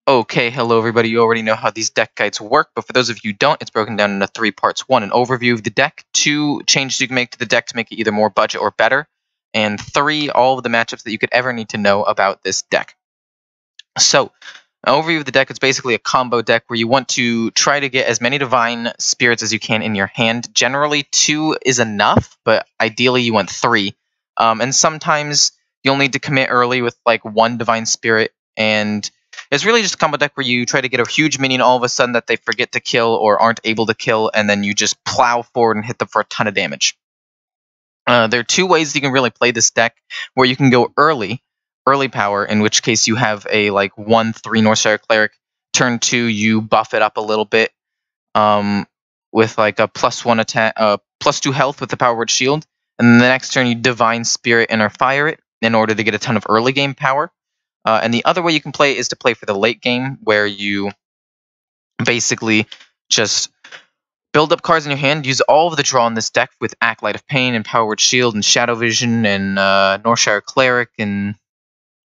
Okay, hello everybody. You already know how these deck guides work, but for those of you who don't, it's broken down into 3 parts. 1, an overview of the deck. 2, changes you can make to the deck to make it either more budget or better. And 3, all of the matchups that you could ever need to know about this deck. So, an overview of the deck is basically a combo deck where you want to try to get as many divine spirits as you can in your hand. Generally, 2 is enough, but ideally you want 3. And sometimes you'll need to commit early with like 1 divine spirit, and it's really just a combo deck where you try to get a huge minion all of a sudden that they forget to kill or aren't able to kill, and then you just plow forward and hit them for a ton of damage. There are 2 ways you can really play this deck, where you can go early power, in which case you have a like 1/3 Northshire cleric. Turn 2, you buff it up a little bit with like a +1 attack, +2 health with the power word shield, and then the next turn you divine spirit and or fire it in order to get a ton of early game power. And the other way you can play is to play for the late game, where you basically just build up cards in your hand, use all of the draw in this deck with Acolyte of Pain and Power Word Shield and Shadowvision and Northshire Cleric and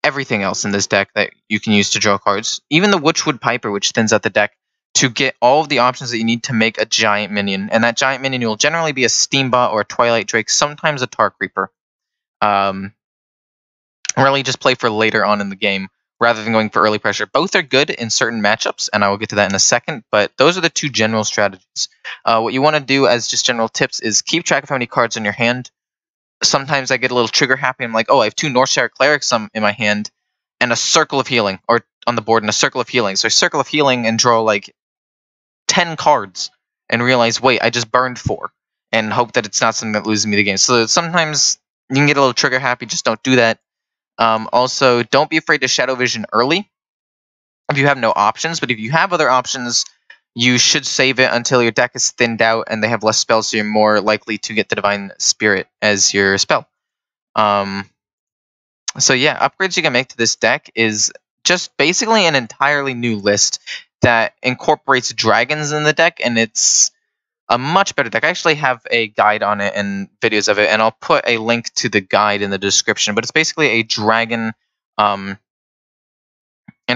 everything else in this deck that you can use to draw cards. Even the Witchwood Piper, which thins out the deck, to get all of the options that you need to make a giant minion. And that giant minion will generally be a Steambot or a Twilight Drake, sometimes a Tark Reaper. Really just play for later on in the game rather than going for early pressure. Both are good in certain matchups, and I will get to that in a second, but those are the 2 general strategies. What you want to do as just general tips is keep track of how many cards in your hand. Sometimes I get a little trigger happy. I'm like, oh, I have 2 Northshire Clerics in my hand and a Circle of Healing, or on the board, and a Circle of Healing. So I Circle of Healing and draw like 10 cards and realize, wait, I just burned 4, and hope that it's not something that loses me the game. So sometimes you can get a little trigger happy, just don't do that. Also, don't be afraid to Shadow Vision early if you have no options, but if you have other options, you should save it until your deck is thinned out and they have less spells, so you're more likely to get the Divine Spirit as your spell. So yeah, upgrades you can make to this deck is just basically an entirely new list that incorporates dragons in the deck, and it's a much better deck. I actually have a guide on it and videos of it, and I'll put a link to the guide in the description. But it's basically a dragon Inner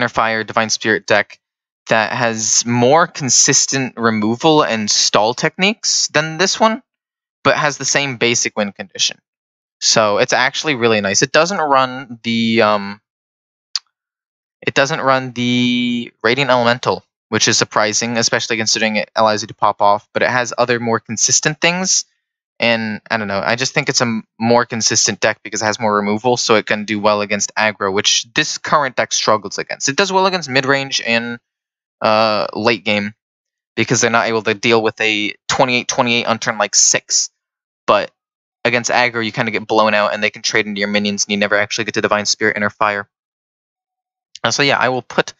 Fire Divine Spirit deck that has more consistent removal and stall techniques than this one, but has the same basic win condition. So it's actually really nice. It doesn't run the Radiant Elemental, which is surprising, especially considering it allows you to pop off, but it has other more consistent things, and I don't know, I just think it's a more consistent deck because it has more removal, so it can do well against aggro, which this current deck struggles against. It does well against mid-range and late game, because they're not able to deal with a 28-28 on turn like 6, but against aggro you kind of get blown out, and they can trade into your minions, and you never actually get to Divine Spirit Inner Fire. So yeah, I will put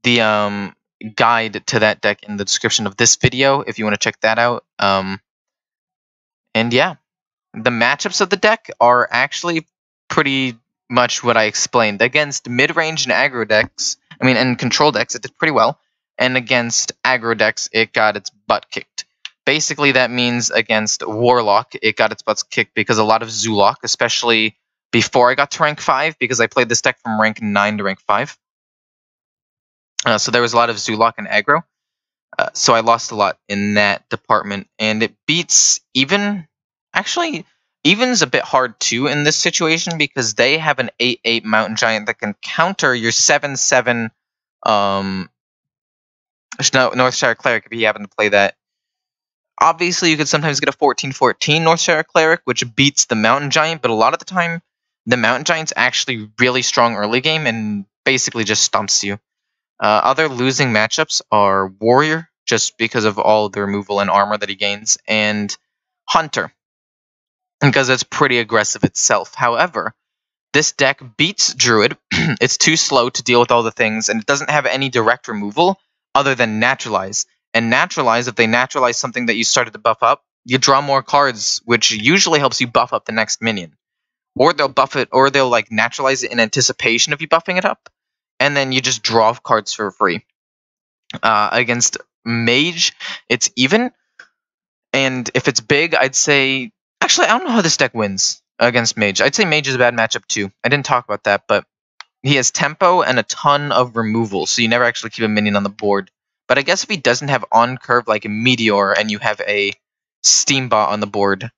the guide to that deck in the description of this video if you want to check that out. And yeah, the matchups of the deck are actually pretty much what I explained. Against mid-range and aggro decks, and control decks, it did pretty well. And against aggro decks, it got its butt kicked. Basically, that means against Warlock, it got its butt kicked because a lot of Zulok, especially before I got to rank 5, because I played this deck from rank 9 to rank 5. So there was a lot of Zulok and aggro. So I lost a lot in that department. And it beats Even. Actually, Even's a bit hard too in this situation, because they have an 8/8 Mountain Giant that can counter your 7/7 Northshire Cleric if you happen to play that. Obviously, you could sometimes get a 14/14 Northshire Cleric, which beats the Mountain Giant, but a lot of the time, the Mountain Giant's actually really strong early game and basically just stumps you. Other losing matchups are Warrior, just because of all the removal and armor that he gains, and Hunter, because it's pretty aggressive itself. However, this deck beats Druid. It's too slow to deal with all the things, and it doesn't have any direct removal other than Naturalize. And Naturalize, if they naturalize something that you started to buff up, you draw more cards, which usually helps you buff up the next minion. Or they'll buff it, or they'll like naturalize it in anticipation of you buffing it up, and then you just draw cards for free. Against Mage, it's even, and if it's big, I'd say... Actually, I don't know how this deck wins against Mage. I'd say Mage is a bad matchup too. I didn't talk about that, but he has tempo and a ton of removal, so you never actually keep a minion on the board. But I guess if he doesn't have on curve like a meteor and you have a Steambot on the board,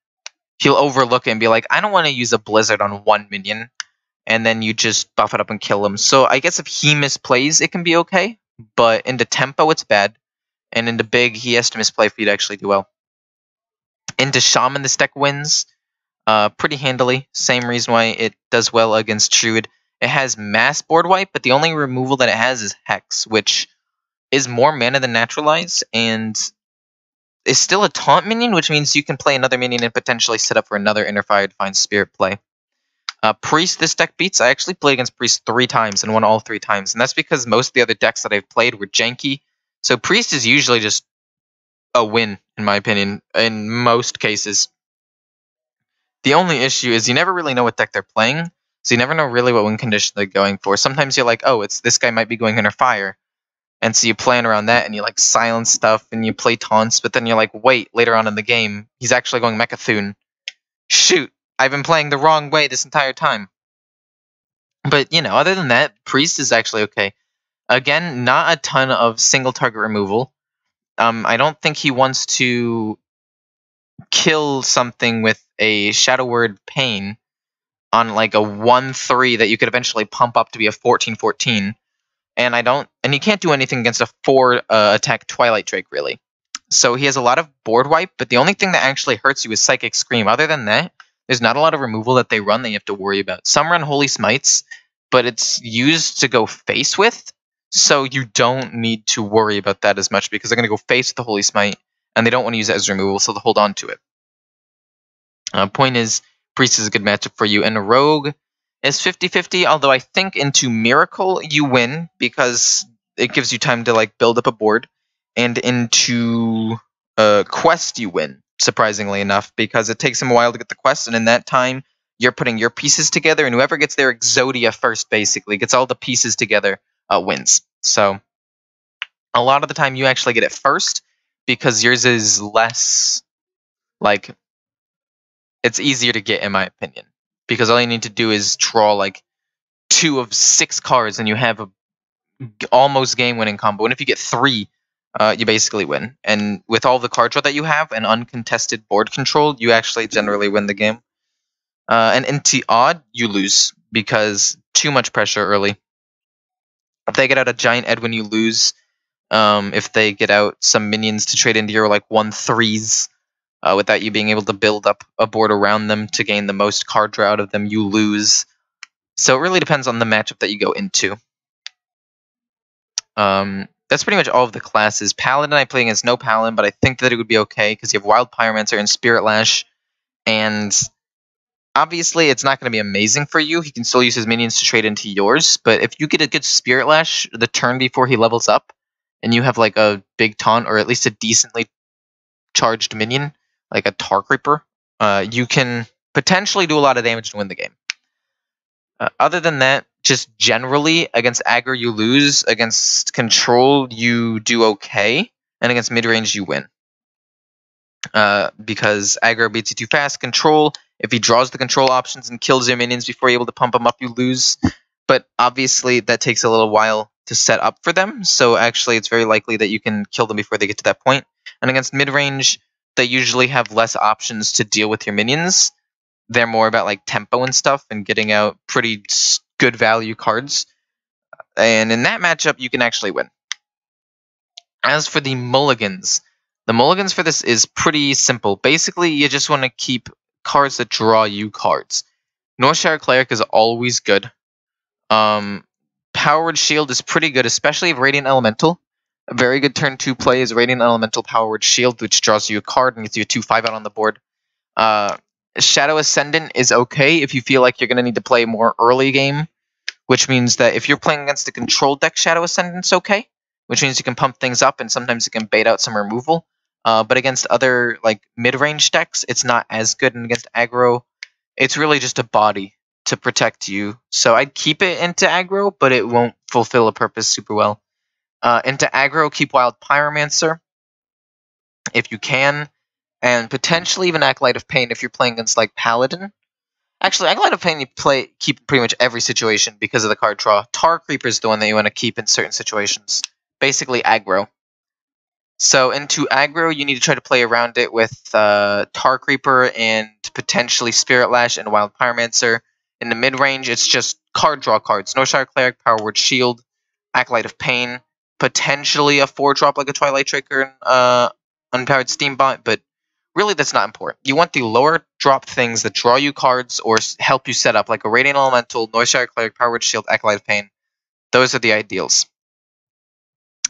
he'll overlook it and be like, I don't want to use a blizzard on one minion, and then you just buff it up and kill him. So I guess if he misplays, it can be okay, but into tempo, it's bad, and into big, he has to misplay for you to actually do well. Into shaman, this deck wins pretty handily. Same reason why it does well against Druid. It has mass board wipe, but the only removal that it has is Hex, which is more mana than Naturalize, and is still a taunt minion, which means you can play another minion and potentially set up for another Inner Fire Defined Spirit play. Priest, this deck beats. I actually played against Priest 3 times and won all 3 times, and that's because most of the other decks that I've played were janky. So Priest is usually just a win, in my opinion, in most cases. The only issue is you never really know what deck they're playing, so you never know really what win condition they're going for. Sometimes you're like, oh, it's this guy might be going Inner Fire, and so you plan around that, and you like silence stuff, and you play taunts, but then you're like, wait, later on in the game, he's actually going Mechathune. Shoot, I've been playing the wrong way this entire time. But, you know, other than that, Priest is actually okay. Again, not a ton of single target removal. I don't think he wants to kill something with a Shadow Word Pain on like a 1/3 that you could eventually pump up to be a 14/14. And he can't do anything against a 4 attack Twilight Drake, really. So he has a lot of board wipe, but the only thing that actually hurts you is Psychic Scream. Other than that, there's not a lot of removal that they run that you have to worry about. Some run Holy Smites, but it's used to go face with, so you don't need to worry about that as much because they're going to go face with the Holy Smite, and they don't want to use it as removal, so they'll hold on to it. Point is, Priest is a good matchup for you, and Rogue is 50-50, although I think into Miracle you win because it gives you time to like build up a board, and into Quest you win, surprisingly enough, because it takes him a while to get the quest, and in that time you're putting your pieces together, and whoever gets their Exodia first basically gets all the pieces together wins. So a lot of the time you actually get it first because yours is less like, it's easier to get in my opinion, because all you need to do is draw like 2 of 6 cards and you have a almost game winning combo, and if you get 3 you basically win, and with all the card draw that you have and uncontested board control, you actually generally win the game. And into Odd you lose because too much pressure early. If they get out a Giant Edwin you lose. If they get out some minions to trade into your like 1/3s without you being able to build up a board around them to gain the most card draw out of them, you lose. So it really depends on the matchup that you go into. That's pretty much all of the classes. Paladin I play against no Paladin, but I think that it would be okay because you have Wild Pyromancer and Spirit Lash, and obviously it's not going to be amazing for you. He can still use his minions to trade into yours, but if you get a good Spirit Lash the turn before he levels up, and you have like a big taunt or at least a decently charged minion, like a Tark Reaper, you can potentially do a lot of damage to win the game. Other than that, just generally, against aggro you lose, against control you do okay, and against mid-range you win. Because aggro beats you too fast. Control, if he draws the control options and kills your minions before you're able to pump them up, you lose. But obviously that takes a little while to set up for them, so actually it's very likely that you can kill them before they get to that point. And against mid-range, they usually have less options to deal with your minions. They're more about like tempo and stuff and getting out pretty good value cards. And in that matchup, you can actually win. As for the mulligans for this is pretty simple. Basically, you just want to keep cards that draw you cards. Northshire Cleric is always good. Powered Shield is pretty good, especially if Radiant Elemental. A very good turn 2 play is Radiant Elemental Powered Shield, which draws you a card and gets you a 2/5 out on the board. Shadow Ascendant is okay if you feel like you're going to need to play more early game, which means that if you're playing against a control deck, Shadow Ascendant's okay, which means you can pump things up and sometimes you can bait out some removal. But against other like mid-range decks, it's not as good, and against aggro, it's really just a body to protect you. So I'd keep it into aggro, but it won't fulfill a purpose super well. Into aggro, keep Wild Pyromancer if you can, and potentially even Acolyte of Pain if you're playing against like Paladin. Actually, Acolyte of Pain you keep pretty much every situation because of the card draw. Tar Creeper is the one that you want to keep in certain situations. Basically, aggro. So into aggro, you need to try to play around it with Tar Creeper and potentially Spirit Lash and Wild Pyromancer. In the mid-range, it's just card draw cards. Northshire Cleric, Power Word Shield, Acolyte of Pain, potentially a 4-drop like a Twilight Drake or Unpowered Steambot, but really that's not important. You want the lower drop things that draw you cards or help you set up, like a Radiant Elemental, Northshire Cleric, Power Word Shield, Acolyte of Pain. Those are the ideals.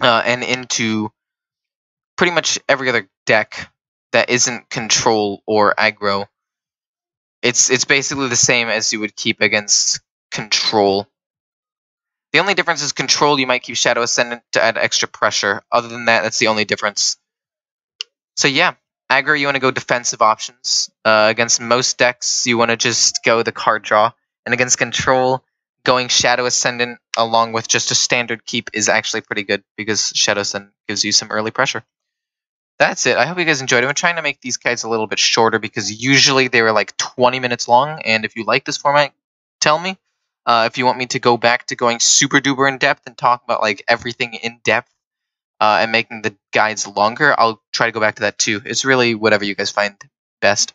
And into pretty much every other deck that isn't control or aggro, it's basically the same as you would keep against control. The only difference is control, you might keep Shadow Ascendant to add extra pressure. Other than that, that's the only difference. So yeah, aggro, you want to go defensive options. Against most decks, you want to just go the card draw. And against control, going Shadow Ascendant along with just a standard keep is actually pretty good because Shadow Ascendant gives you some early pressure. That's it. I hope you guys enjoyed it. I'm trying to make these guides a little bit shorter because usually they were like 20 minutes long. And if you like this format, tell me. If you want me to go back to going super duper in depth and talk about like everything in depth and making the guides longer, I'll try to go back to that too. It's really whatever you guys find best.